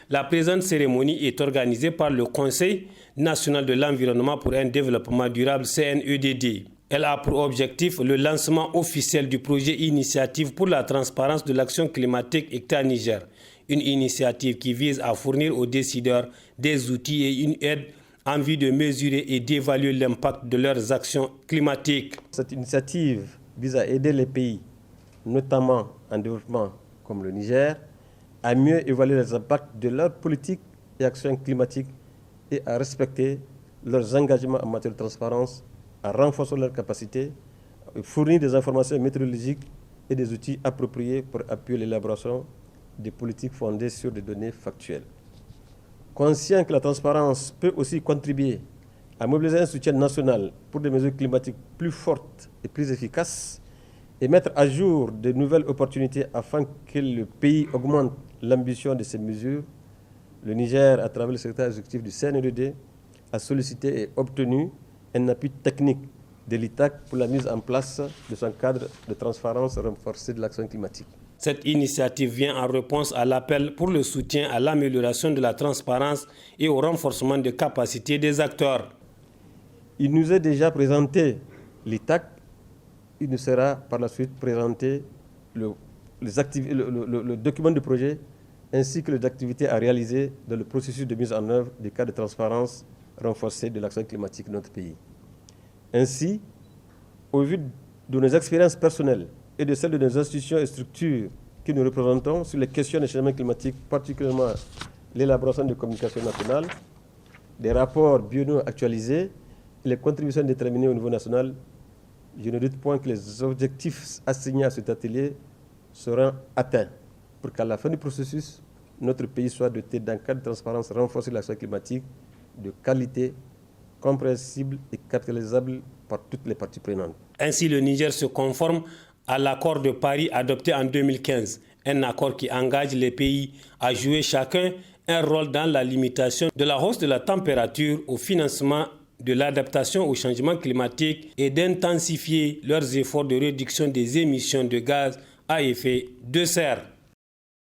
La présente cérémonie est organisée par le Conseil national de l'environnement pour un développement durable CNEDD. Elle a pour objectif le lancement officiel du projet Initiative pour la transparence de l'action climatique Hectare Niger, une initiative qui vise à fournir aux décideurs des outils et une aide en vue de mesurer et d'évaluer l'impact de leurs actions climatiques. Cette initiative vise à aider les pays, notamment en développement comme le Niger, à mieux évaluer les impacts de leurs politiques et actions climatiques et à respecter leurs engagements en matière de transparence, à renforcer leurs capacités, à fournir des informations météorologiques et des outils appropriés pour appuyer l'élaboration des politiques fondées sur des données factuelles. Conscient que la transparence peut aussi contribuer à mobiliser un soutien national pour des mesures climatiques plus fortes et plus efficaces et mettre à jour de nouvelles opportunités afin que le pays augmente l'ambition de ces mesures, le Niger, à travers le secrétaire exécutif du CNEDD, a sollicité et obtenu un appui technique de l'ITAC pour la mise en place de son cadre de transparence renforcée de l'action climatique. Cette initiative vient en réponse à l'appel pour le soutien à l'amélioration de la transparence et au renforcement des capacités des acteurs. Il nous est déjà présenté l'ITAC, il nous sera par la suite présenté le document de projet ainsi que les activités à réaliser dans le processus de mise en œuvre du cadre de transparence renforcée de l'action climatique de notre pays. Ainsi, au vu de nos expériences personnelles et de celles de nos institutions et structures que nous représentons sur les questions des changements climatiques, particulièrement l'élaboration de communications nationales, des rapports biennaux actualisés et les contributions déterminées au niveau national, je ne doute point que les objectifs assignés à cet atelier seront atteints pour qu'à la fin du processus, notre pays soit doté d'un cadre de transparence renforcé de l'action climatique de qualité, compréhensible et capitalisable par toutes les parties prenantes. Ainsi, le Niger se conforme à l'accord de Paris adopté en 2015, un accord qui engage les pays à jouer chacun un rôle dans la limitation de la hausse de la température, au financement de l'adaptation au changement climatique et d'intensifier leurs efforts de réduction des émissions de gaz à effet de serre.